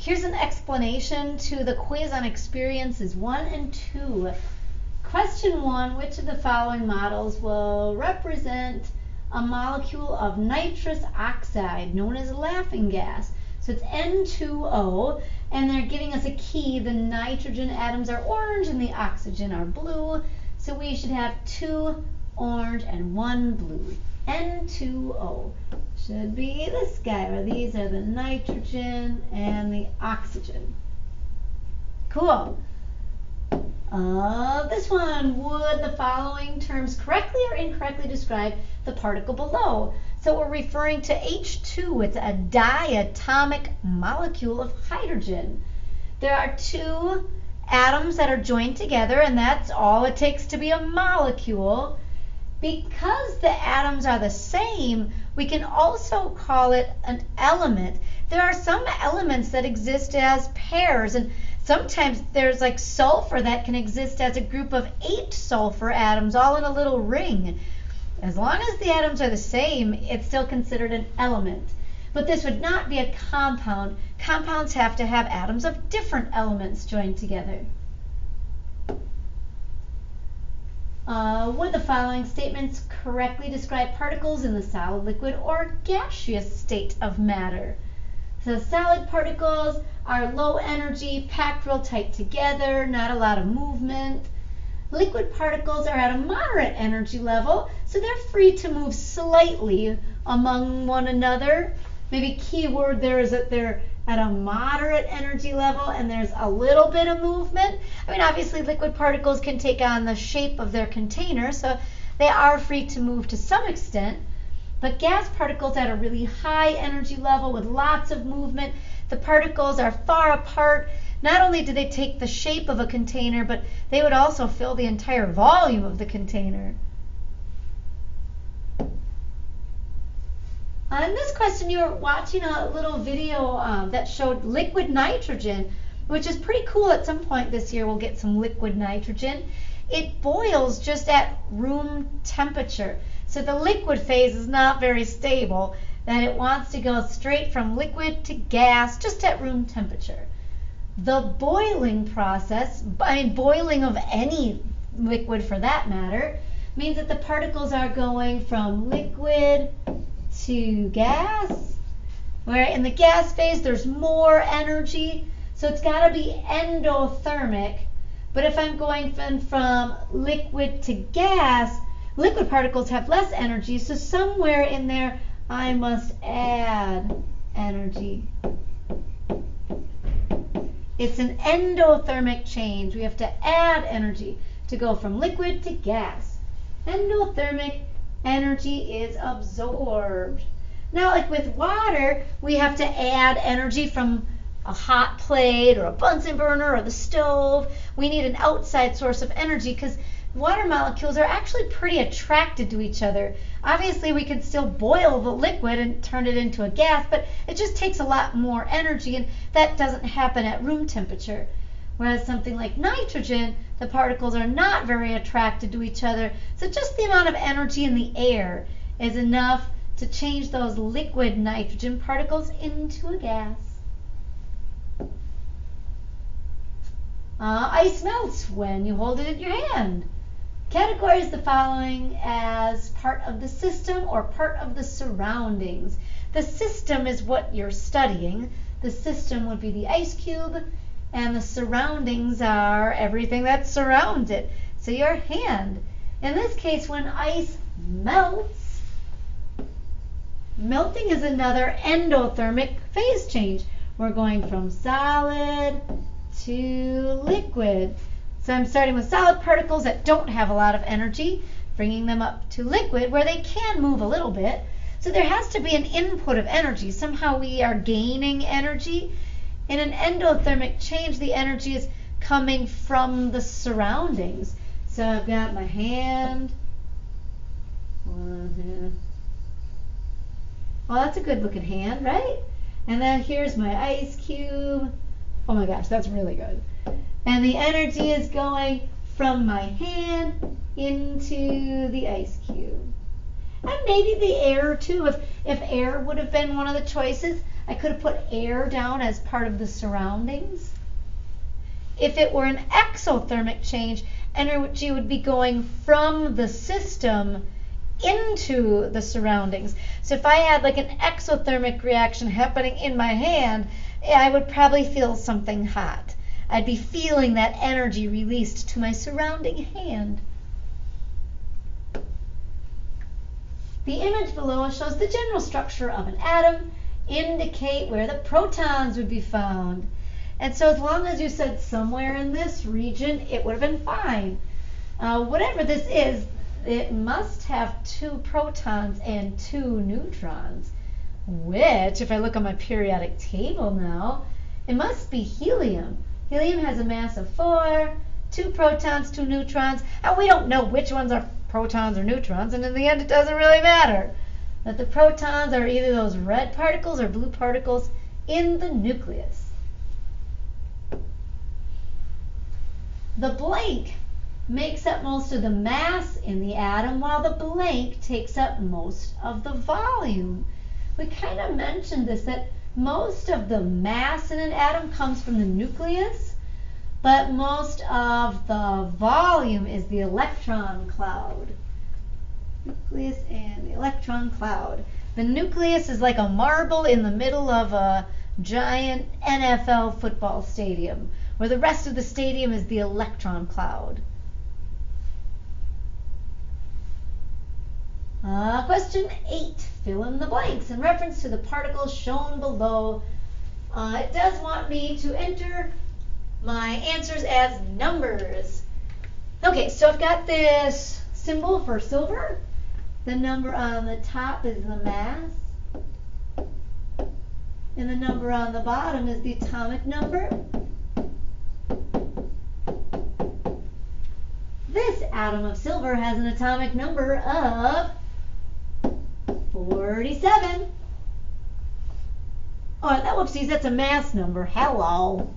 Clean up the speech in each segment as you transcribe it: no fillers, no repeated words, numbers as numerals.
Here's an explanation to the quiz on experiences 1 and 2. Question 1, which of the following models will represent a molecule of nitrous oxide known as laughing gas? So it's N2O, and they're giving us a key. The nitrogen atoms are orange and the oxygen are blue. So we should have 2 orange and 1 blue. N2O should be this guy, where these are the nitrogen and the oxygen. Cool. This one, would the following terms correctly or incorrectly describe the particle below? So we're referring to H2. It's a diatomic molecule of hydrogen. There are 2 atoms that are joined together, and that's all it takes to be a molecule. Because the atoms are the same, we can also call it an element. There are some elements that exist as pairs, and sometimes there's like sulfur that can exist as a group of 8 sulfur atoms all in a little ring. As long as the atoms are the same, it's still considered an element. But this would not be a compound. Compounds have to have atoms of different elements joined together. Would the following statements correctly describe particles in the solid, liquid, or gaseous state of matter? So solid particles are low energy, packed real tight together, not a lot of movement. Liquid particles are at a moderate energy level, so they're free to move slightly among one another. Maybe key word there is that they're at a moderate energy level and there's a little bit of movement. I mean, obviously liquid particles can take on the shape of their container, so they are free to move to some extent. But gas particles at a really high energy level with lots of movement, the particles are far apart. Not only do they take the shape of a container, but they would also fill the entire volume of the container. In this question, you were watching a little video that showed liquid nitrogen, which is pretty cool. At some point this year, we'll get some liquid nitrogen. It boils just at room temperature. So the liquid phase is not very stable, and it wants to go straight from liquid to gas just at room temperature. The boiling process, boiling of any liquid for that matter, means that the particles are going from liquid to gas, where in the gas phase there's more energy, so it's got to be endothermic. But if I'm going from liquid to gas, liquid particles have less energy, so somewhere in there I must add energy. It's an endothermic change. We have to add energy to go from liquid to gas. Endothermic energy is absorbed. Now, like with water, we have to add energy from a hot plate or a Bunsen burner or the stove. We need an outside source of energy because water molecules are actually pretty attracted to each other. Obviously, we can still boil the liquid and turn it into a gas, but it just takes a lot more energy, and that doesn't happen at room temperature. Whereas something like nitrogen, the particles are not very attracted to each other, so just the amount of energy in the air is enough to change those liquid nitrogen particles into a gas. Ice melts when you hold it in your hand. Categorize the following as part of the system or part of the surroundings. The system is what you're studying. The system would be the ice cube, and the surroundings are everything that surrounds it. So your hand. In this case, when ice melts, melting is another endothermic phase change. We're going from solid to liquid. So I'm starting with solid particles that don't have a lot of energy, bringing them up to liquid where they can move a little bit. So there has to be an input of energy. Somehow we are gaining energy. In an endothermic change, the energy is coming from the surroundings. So I've got my hand. One hand. Well, that's a good looking hand, right? And then here's my ice cube. Oh my gosh, that's really good. And the energy is going from my hand into the ice cube. And maybe the air too. If air would have been one of the choices, I could have put air down as part of the surroundings. If it were an exothermic change, energy would be going from the system into the surroundings. So if I had like an exothermic reaction happening in my hand, I would probably feel something hot. I'd be feeling that energy released to my surrounding hand. The image below shows the general structure of an atom, indicate where the protons would be found. And so as long as you said somewhere in this region, it would have been fine. Whatever this is, it must have 2 protons and 2 neutrons, which, if I look on my periodic table now, it must be helium. Helium has a mass of 4, 2 protons, 2 neutrons, and we don't know which ones are protons or neutrons, and in the end it doesn't really matter. But the protons are either those red particles or blue particles in the nucleus. The blank makes up most of the mass in the atom, while the blank takes up most of the volume. We kind of mentioned this, that most of the mass in an atom comes from the nucleus, but most of the volume is the electron cloud. Nucleus and the electron cloud. The nucleus is like a marble in the middle of a giant NFL football stadium, where the rest of the stadium is the electron cloud. Question 8. Fill in the blanks in reference to the particles shown below. It does want me to enter my answers as numbers. Okay, so I've got this symbol for silver. The number on the top is the mass. And the number on the bottom is the atomic number. This atom of silver has an atomic number of 47. Oh, whoopsies, that's a mass number. Hello.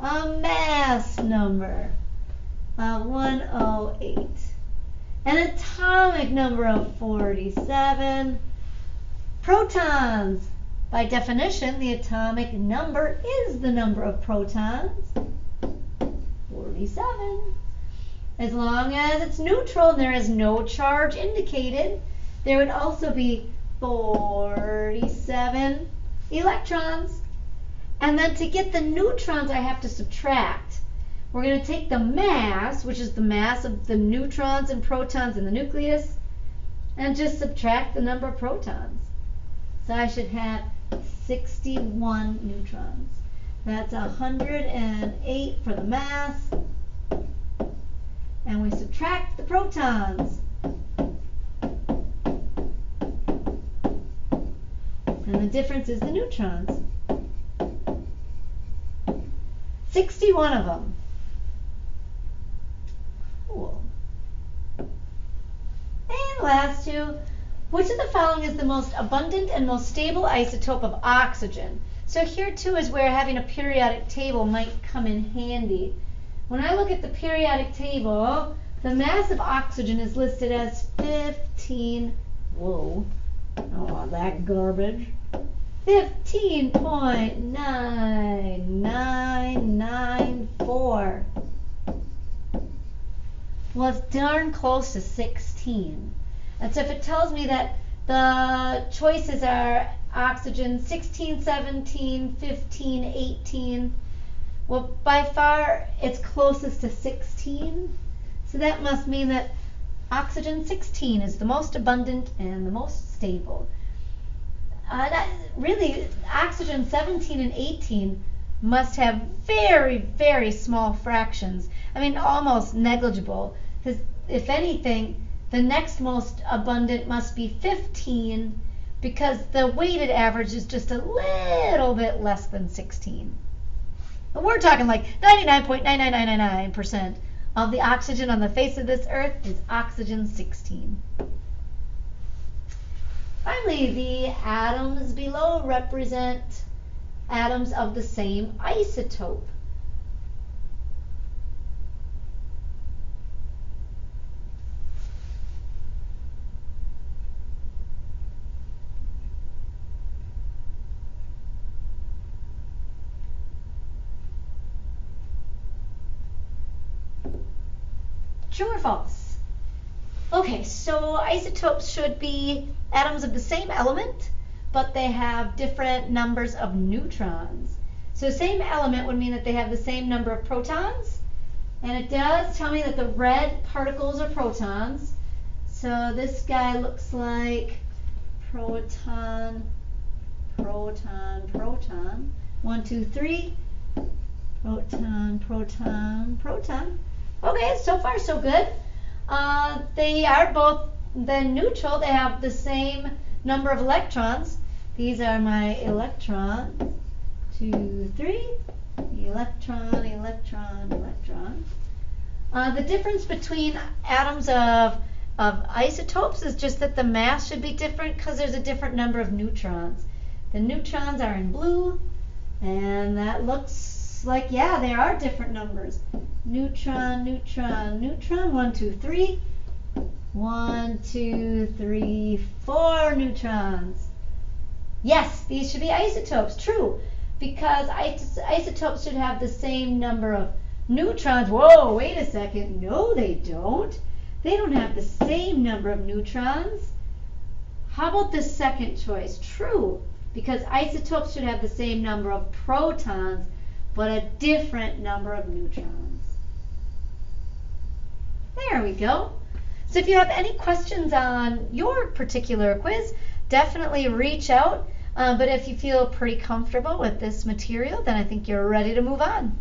A mass number of 108. An atomic number of 47. Protons. By definition, the atomic number is the number of protons. 47. As long as it's neutral and there is no charge indicated, there would also be 47 electrons. And then to get the neutrons, I have to subtract. We're going to take the mass, which is the mass of the neutrons and protons in the nucleus, and just subtract the number of protons. So I should have 61 neutrons. That's 108 for the mass. And we subtract the protons. And the difference is the neutrons. 61 of them. Cool. And last two. Which of the following is the most abundant and most stable isotope of oxygen? So here too is where having a periodic table might come in handy. When I look at the periodic table, the mass of oxygen is listed as 15. Whoa. I don't want that garbage. 15.9994. Well, it's darn close to 16. And so if it tells me that the choices are oxygen 16, 17, 15, 18, well, by far it's closest to 16. So that must mean that oxygen 16 is the most abundant and the most stable. Really, oxygen 17 and 18 must have very, very small fractions. I mean, almost negligible. Because if anything, the next most abundant must be 15, because the weighted average is just a little bit less than 16. But we're talking like 99.99999% of the oxygen on the face of this earth is oxygen 16. Finally, the atoms below represent atoms of the same isotope. True or false? Okay, so isotopes should be atoms of the same element, but they have different numbers of neutrons. So same element would mean that they have the same number of protons, and it does tell me that the red particles are protons. So this guy looks like proton, proton, proton. 1, 2, 3. Proton, proton, proton. Okay, so far so good. They are both then neutral. They have the same number of electrons. These are my electrons. 2, 3. Electron, electron, electron. The difference between atoms of isotopes is just that the mass should be different because there's a different number of neutrons. The neutrons are in blue, and that looks like, yeah, there are different numbers. Neutron, neutron, neutron. 1, 2, 3. 1, 2, 3, 4 neutrons. Yes, these should be isotopes. True, because isotopes should have the same number of neutrons. Whoa, wait a second. No, they don't. They don't have the same number of neutrons. How about the second choice? True, because isotopes should have the same number of protons, but a different number of neutrons. There we go. So if you have any questions on your particular quiz, definitely reach out. But if you feel pretty comfortable with this material, then I think you're ready to move on.